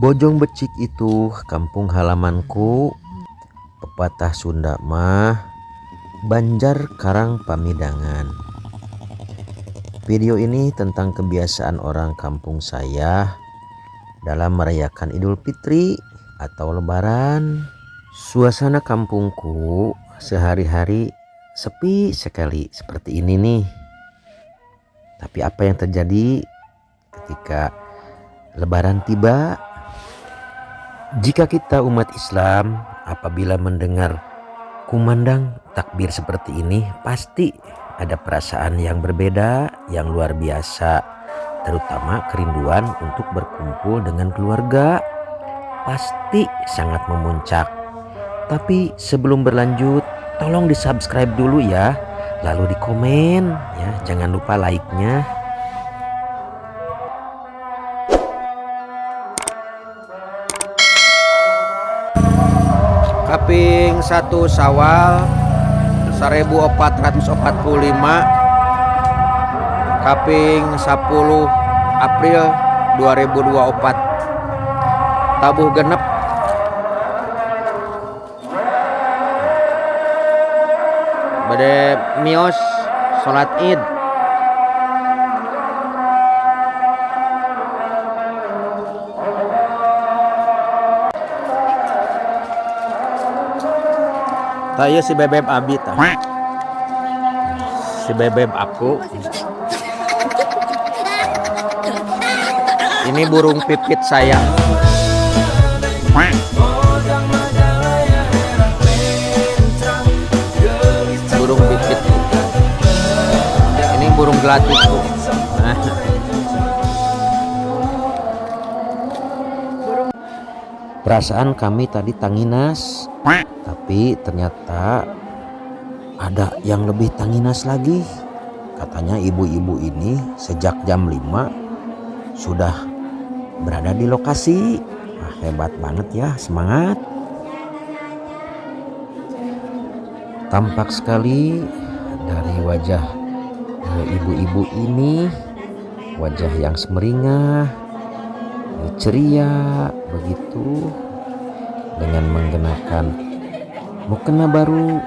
Bojong Becik itu kampung halamanku. Pepatah Sunda mah Banjar Karang Pamidangan. Video ini tentang kebiasaan orang kampung saya dalam merayakan Idul Fitri atau Lebaran. Suasana kampungku sehari-hari sepi sekali seperti ini nih. Tapi apa yang terjadi ketika Lebaran tiba? Jika kita umat Islam, apabila mendengar kumandang takbir seperti ini, pasti ada perasaan yang berbeda, yang luar biasa, terutama kerinduan untuk berkumpul dengan keluarga. Pasti sangat memuncak. Tapi sebelum berlanjut, tolong di subscribe dulu ya, lalu di komen ya, jangan lupa like-nya. Kaping 1 Syawal 1445, kaping 10 April 2024, tabuh genep. Bade mios salat Id. Taya si bebeb abi tah. Si bebeb aku. Ini burung pipit saya. Burung pipit. Ini burung gelatikku. Perasaan kami tadi tanginas, tapi ternyata ada yang lebih tanginas lagi. Katanya ibu-ibu ini sejak jam 5 sudah berada di lokasi. Hebat banget ya, semangat. Tampak sekali dari wajah ibu-ibu ini, wajah yang semeringah, ceria begitu, dengan menggunakan mukena baru.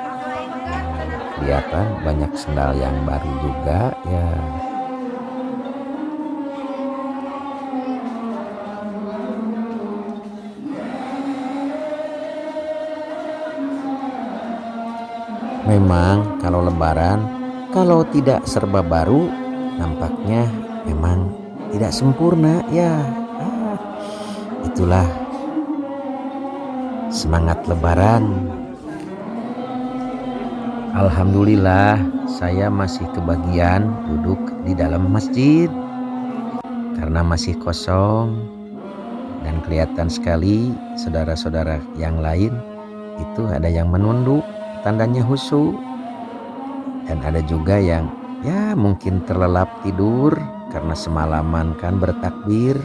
Kelihatan banyak sendal yang baru juga ya. Memang kalau Lebaran, kalau tidak serba baru, nampaknya memang tidak sempurna ya. Itulah semangat Lebaran. Alhamdulillah saya masih kebagian duduk di dalam masjid karena masih kosong, dan kelihatan sekali saudara-saudara yang lain itu ada yang menunduk, tandanya khusyuk, dan ada juga yang ya mungkin terlelap tidur karena semalaman kan bertakbir.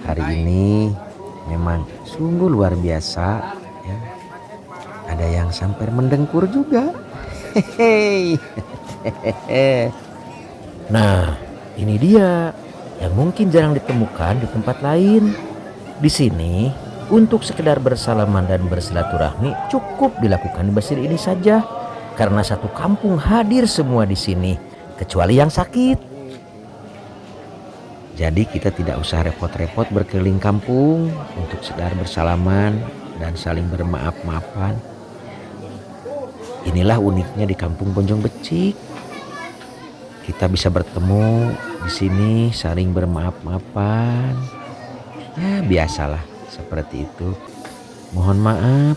Hari ini memang sungguh luar biasa ya. Ada yang sampai mendengkur juga. Hehehe. Nah, ini dia yang mungkin jarang ditemukan di tempat lain. Di sini untuk sekedar bersalaman dan bersilaturahmi cukup dilakukan di masjid ini saja, karena satu kampung hadir semua di sini kecuali yang sakit. Jadi kita tidak usah repot-repot berkeliling kampung untuk sekedar bersalaman dan saling bermaaf-maafan. Inilah uniknya di kampung Bojong Becik. Kita bisa bertemu di sini saling bermaaf-maafan. Ya biasalah seperti itu. Mohon maaf,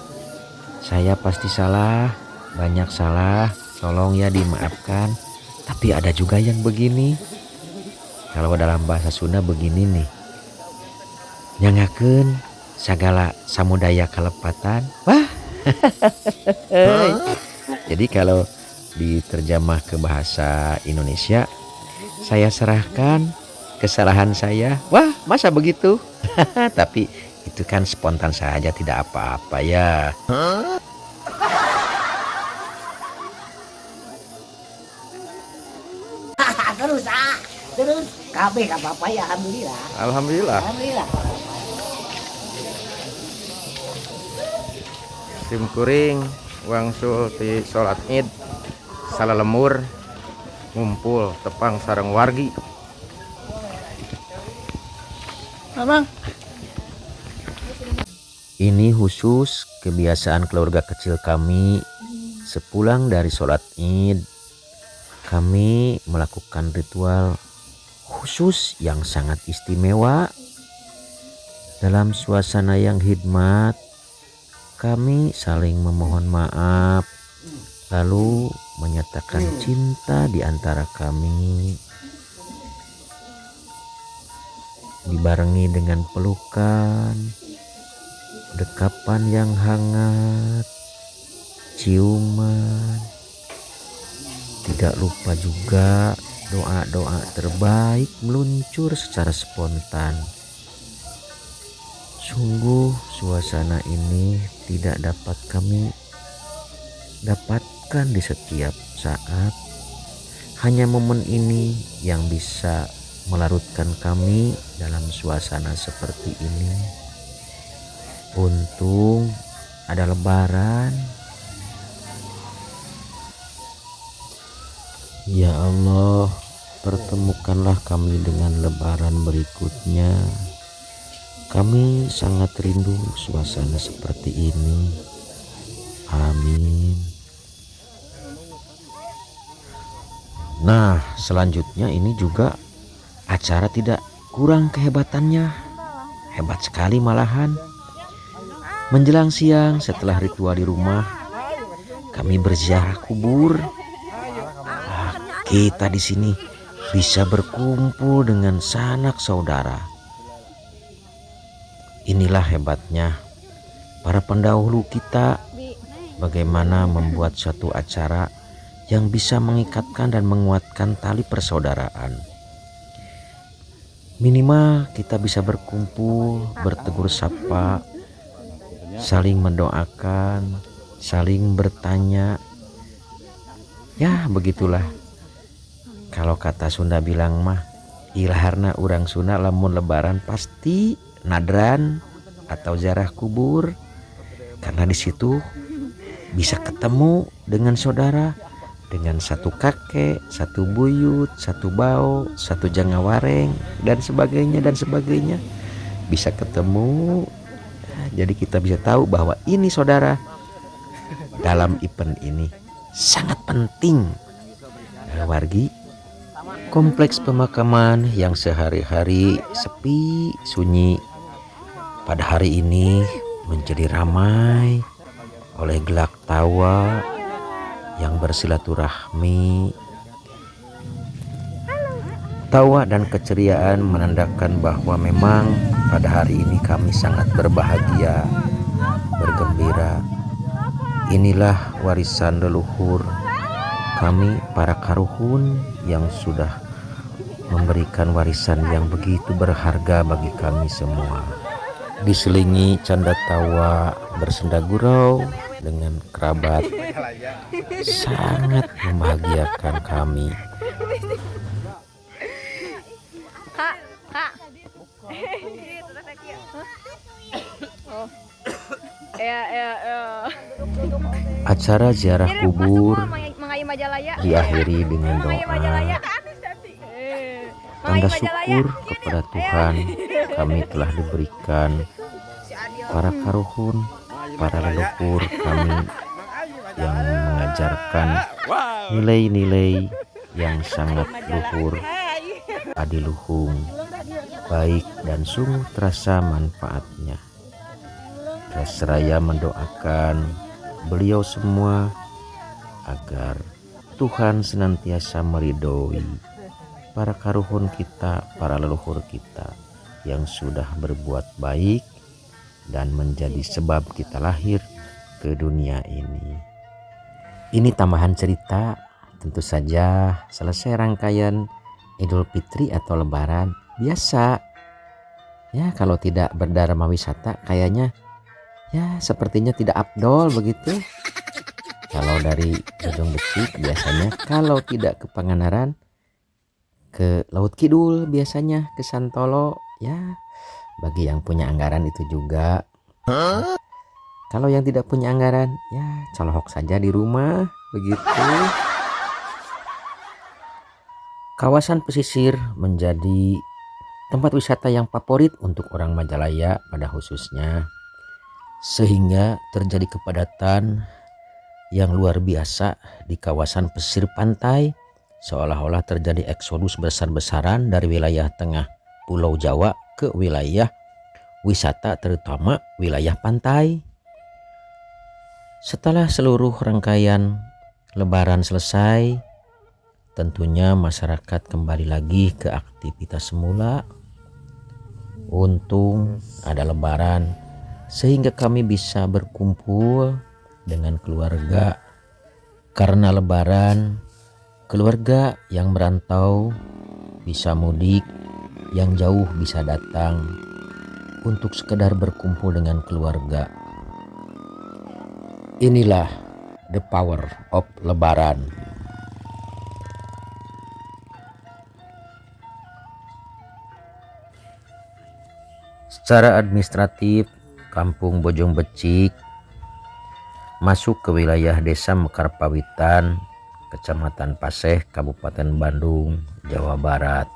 saya pasti salah, banyak salah. Tolong ya dimaafkan. Tapi ada juga yang begini. Kalau dalam bahasa Sunda begini nih, nyangakeun sagala samudaya kalepatan. Wah. Jadi kalau diterjemah ke bahasa Indonesia, saya serahkan kesalahan saya. Wah, masa begitu? Tapi itu kan spontan saja, tidak apa-apa ya. Terus kabeh gak apa-apa ya, alhamdulillah. Alhamdulillah. Alhamdulillah. Sim kuring wangsul ti salat Id salalemur ngumpul tepang sareng wargi. Mamang. Ini khusus kebiasaan keluarga kecil kami. Sepulang dari sholat Id, kami melakukan ritual khusus yang sangat istimewa. Dalam suasana yang hikmat, kami saling memohon maaf, lalu menyatakan cinta di antara kami. Dibarengi dengan pelukan, dekapan yang hangat, ciuman. Tidak lupa juga doa-doa terbaik meluncur secara spontan. Sungguh suasana ini tidak dapat kami dapatkan di setiap saat. Hanya momen ini yang bisa melarutkan kami dalam suasana seperti ini. Untung ada lebaran. Ya Allah, pertemukanlah kami dengan lebaran berikutnya. Kami sangat rindu suasana seperti ini. Amin. Nah, selanjutnya ini juga acara tidak kurang kehebatannya. Hebat sekali malahan. Menjelang siang setelah ritual di rumah, kami berziarah kubur. Kita di sini bisa berkumpul dengan sanak saudara. Inilah hebatnya para pendahulu kita, bagaimana membuat suatu acara yang bisa mengikatkan dan menguatkan tali persaudaraan. Minimal kita bisa berkumpul, bertegur sapa, saling mendoakan, saling bertanya. Ya begitulah. Kalau kata Sunda bilang mah, ilaharna urang Sunda lamun lebaran pasti nadran atau ziarah kubur, karena di situ bisa ketemu dengan saudara, dengan satu kakek, satu buyut, satu bau, satu jangawareng, dan sebagainya dan sebagainya. Bisa ketemu, jadi kita bisa tahu bahwa ini saudara. Dalam event ini sangat penting. Wargi, kompleks pemakaman yang sehari-hari sepi sunyi pada hari ini menjadi ramai oleh gelak tawa yang bersilaturahmi. Tawa dan keceriaan menandakan bahwa memang pada hari ini kami sangat berbahagia, bergembira. Inilah warisan leluhur kami para karuhun yang sudah memberikan warisan yang begitu berharga bagi kami semua. Diselingi canda tawa bersenda gurau dengan kerabat, sangat membahagiakan kami. Kak. Acara ziarah kubur diakhiri dengan doa tanda syukur kepada Tuhan kami telah diberikan para karuhun, para leluhur kami yang mengajarkan nilai-nilai yang sangat luhur, adiluhung, baik dan sungguh terasa manfaatnya. Seraya mendoakan beliau semua agar Tuhan senantiasa meridhoi para karuhun kita, para leluhur kita yang sudah berbuat baik dan menjadi sebab kita lahir ke dunia ini. Ini tambahan cerita, tentu saja selesai rangkaian Idul Fitri atau Lebaran biasa. Ya, kalau tidak berdharma wisata kayaknya ya sepertinya tidak afdol begitu. Kalau dari Ujung Becik biasanya, kalau tidak ke Pangandaran ke Laut Kidul, biasanya ke Santolo. Ya bagi yang punya anggaran itu juga. Kalau yang tidak punya anggaran, ya colohok saja di rumah, begitu. Kawasan pesisir menjadi tempat wisata yang favorit untuk orang Majalaya pada khususnya, sehingga terjadi kepadatan yang luar biasa di kawasan pesisir pantai, seolah-olah terjadi eksodus besar-besaran dari wilayah tengah Pulau Jawa ke wilayah wisata, terutama wilayah pantai. Setelah seluruh rangkaian Lebaran selesai, tentunya masyarakat kembali lagi ke aktivitas semula. Untung ada Lebaran sehingga kami bisa berkumpul dengan keluarga. Karena Lebaran, keluarga yang merantau bisa mudik, yang jauh bisa datang untuk sekedar berkumpul dengan keluarga. Inilah the power of Lebaran. Secara administratif, Kampung Bojong Becik masuk ke wilayah Desa Mekar Pawitan, Kecamatan Paseh, Kabupaten Bandung, Jawa Barat.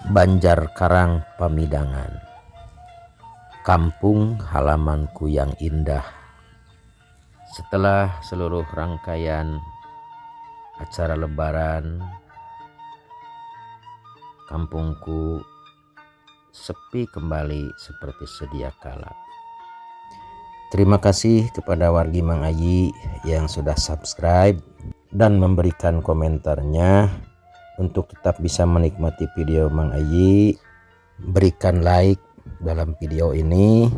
Banjarkarang Pamidangan, kampung halamanku yang indah. Setelah seluruh rangkaian acara Lebaran, kampungku sepi kembali seperti sedia kala. Terima kasih kepada wargi Mang Ayi yang sudah subscribe dan memberikan komentarnya. Untuk tetap bisa menikmati video Mang Ayi, berikan like dalam video ini.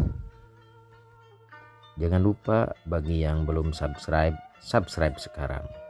Jangan lupa bagi yang belum subscribe, subscribe sekarang.